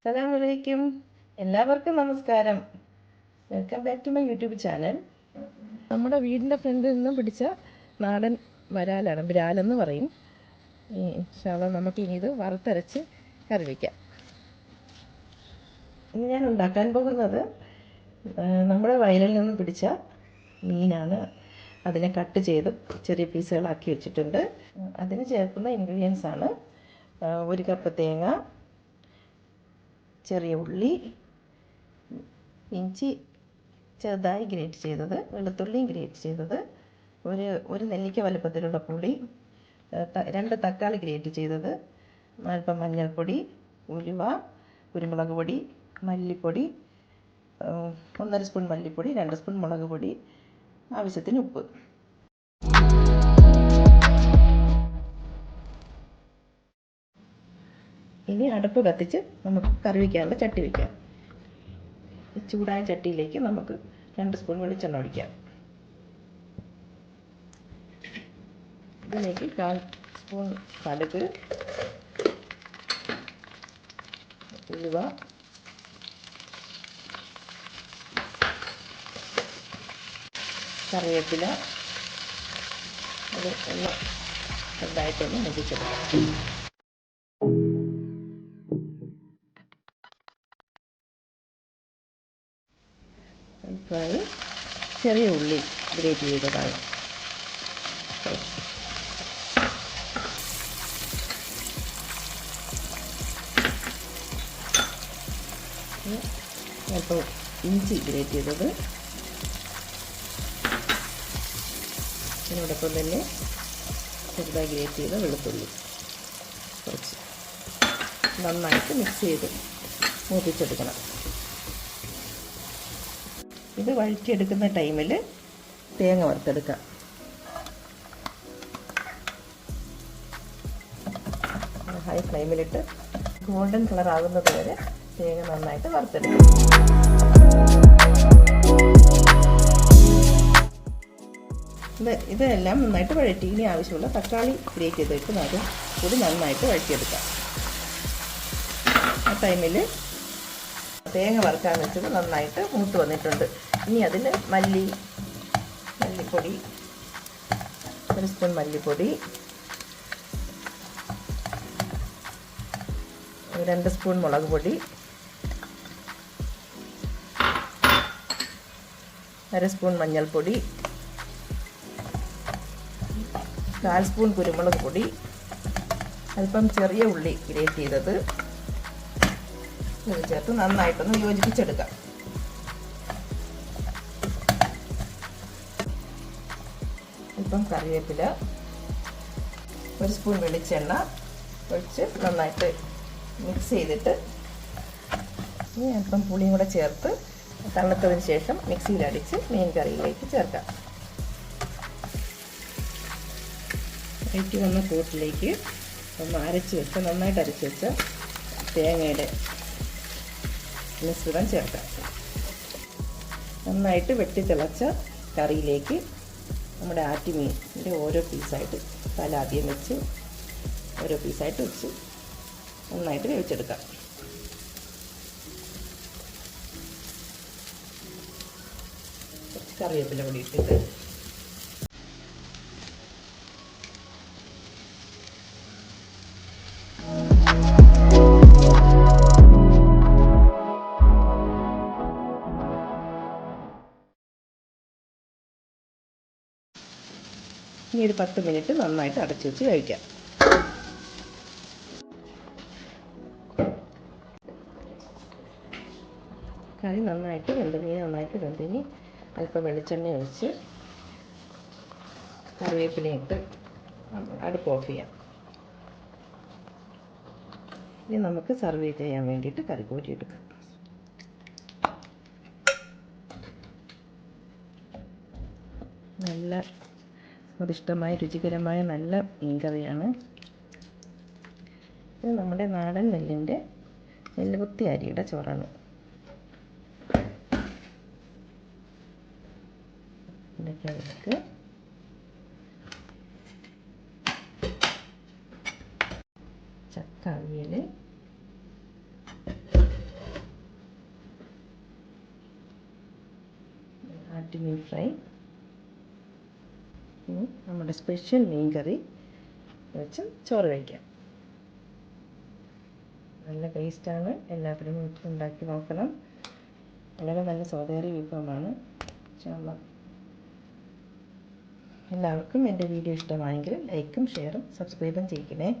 അസ്സലാമലൈക്കും. എല്ലാവർക്കും നമസ്കാരം. Welcome back to my YouTube channel. നമ്മുടെ വീടിൻ്റെ ഫ്രണ്ടിൽ നിന്നും പിടിച്ച നാടൻ വരാലാണ്, ബ്രാലെന്ന് പറയും. ഇൻഷാല്ലാ നമുക്കിനി ഇത് വറുത്തരച്ച് കറി വയ്ക്കാം. ഇനി ഞാൻ ഉണ്ടാക്കാൻ പോകുന്നത് നമ്മുടെ വയലിൽ നിന്നും പിടിച്ച മീനാണ്. അതിനെ കട്ട് ചെയ്ത് ചെറിയ പീസുകളാക്കി വെച്ചിട്ടുണ്ട്. അതിന് ചേർക്കുന്ന ഇൻഗ്രീഡിയൻസ് ആണ് 1 കപ്പ് തേങ്ങ, ചെറിയ ഉള്ളി, ഇഞ്ചി ചെറുതായി ഗ്രേറ്റ് ചെയ്തത്, വെളുത്തുള്ളിയും ഗ്രേറ്റ് ചെയ്തത്, ഒരു നെല്ലിക്ക വലുപ്പത്തിലുള്ള പുളി, 2 തക്കാളി ഗ്രേറ്റ് ചെയ്തത്, അല്പം മഞ്ഞൾപ്പൊടി, ഉലുവ, കുരുമുളക് പൊടി, മല്ലിപ്പൊടി, 1.5 സ്പൂൺ മല്ലിപ്പൊടി, 2 സ്പൂൺ മുളക് പൊടി, ആവശ്യത്തിന് ഉപ്പ്. ഇനി അടുപ്പ് കത്തിച്ച് നമുക്ക് കറി വയ്ക്കാനുള്ള ചട്ടി വയ്ക്കാം. ചൂടായ ചട്ടിയിലേക്ക് നമുക്ക് 2 സ്പൂൺ വെളിച്ചെണ്ണ ഒഴിക്കാം. ഇതിലേക്ക് 1/4 സ്പൂൺ കടുക്, ഉലുവ, കറിവേപ്പില, അത് ചെറുതായിട്ടൊന്ന് മുറിച്ചെടുക്കാം. അല്പമായി ചെറിയ ഉള്ളി ഗ്രേറ്റ് ചെയ്തതാണ്. അല്പം ഇഞ്ചി ഗ്രേറ്റ് ചെയ്തത്, അതിനോടൊപ്പം തന്നെ ചെറുതായി ഗ്രേറ്റ് ചെയ്ത വെളുത്തുള്ളി കുറച്ച് നന്നായിട്ട് മിക്സ് ചെയ്ത് മൂപ്പിച്ചെടുക്കണം. ഇത് വഴറ്റിയെടുക്കുന്ന ടൈമിൽ തേങ്ങ വറുത്തെടുക്കാം. ഹൈ ഫ്ലെയിമിലിട്ട് ഗോൾഡൻ കളർ ആകുന്നത് വരെ തേങ്ങ നന്നായിട്ട് വറുത്തെടുക്കാം. ഇതെല്ലാം നന്നായിട്ട് വഴറ്റി ഇനി ആവശ്യമുള്ള തക്കാളി ഗ്രേറ്റ് ചെയ്തിട്ട് അതും കൂടി നന്നായിട്ട് വഴറ്റിയെടുക്കാം. ആ ടൈമിൽ തേങ്ങ വറുക്കാൻ വെച്ചത് നന്നായിട്ട് മൂത്ത് വന്നിട്ടുണ്ട്. ഇനി അതിൽ മല്ലിപ്പൊടി, 1 സ്പൂൺ മല്ലിപ്പൊടി, 2 സ്പൂൺ മുളക് പൊടി, 1/2 സ്പൂൺ മഞ്ഞൾപ്പൊടി, 1/4 സ്പൂൺ കുരുമുളക് പൊടി, അല്പം ചെറിയ ഉള്ളി ഗ്രേറ്റ് ചെയ്തത് ഇത് ചേർത്ത് നന്നായിട്ടൊന്ന് യോജിപ്പിച്ചെടുക്കാം. അല്പം കറിവേപ്പില, 1 സ്പൂൺ വെളിച്ചെണ്ണ ഒഴിച്ച് നന്നായിട്ട് മിക്സ് ചെയ്തിട്ട് ഇനി അല്പം പുളിയും കൂടെ ചേർത്ത് തണുത്തതിന് ശേഷം മിക്സിയിലടിച്ച് മീൻ കറിയിലേക്ക് ചേർക്കാം. വഴറ്റി വന്ന കൂട്ടിലേക്ക് നന്നായിട്ട് അരച്ച് വെച്ച തേങ്ങയുടെ മിശ്രിതം ചേർക്കാം. നന്നായിട്ട് വെട്ടി തിളച്ച കറിയിലേക്ക് നമ്മുടെ ആറ്റുമീനിൻ്റെ ഓരോ പീസായിട്ട് തല ആദ്യം വെച്ച് ഓരോ പീസായിട്ട് വെച്ച് നന്നായിട്ട് വേവിച്ചെടുക്കാം. കറിവേപ്പില കൂടി ഇട്ടിട്ട് ഇനി ഒരു 10 മിനിറ്റ് നന്നായിട്ട് അടച്ചു വെച്ച് കഴിക്കാം. കറി നന്നായിട്ട് മീൻ നന്നായിട്ട് വെന്തിനി അല്പം വെളിച്ചെണ്ണ ഒഴിച്ച് കറിവേപ്പിലയും ഇട്ട് അടുപ്പ് ഓഫ് ചെയ്യാം. ഇനി നമുക്ക് സർവ് ചെയ്യാൻ വേണ്ടിയിട്ട് കറി കോരിയെടുക്കാം. നല്ല സ്വാദിഷ്ടമായ രുചികരമായ നല്ല മീൻകറിയാണ്. ഇത് നമ്മുടെ നാടൻ നെല്ലുകുത്തി അരിയുടെ ചോറാണ്. ഇതിലേക്ക് ചക്ക അവിയൽ, മത്തിമീൻ ഫ്രൈ, ഇനി നമ്മുടെ സ്പെഷ്യൽ മീൻ കറി വെച്ച് ചോറ് കഴിക്കാം. നല്ല ടേസ്റ്റാണ്, എല്ലാവരും ഉണ്ടാക്കി നോക്കണം. വളരെ നല്ല സ്വാദേറിയ വിഭവമാണ്. എല്ലാവർക്കും എൻ്റെ വീഡിയോ ഇഷ്ടമായെങ്കിൽ ലൈക്കും ഷെയറും സബ്സ്ക്രൈബും ചെയ്യണേ.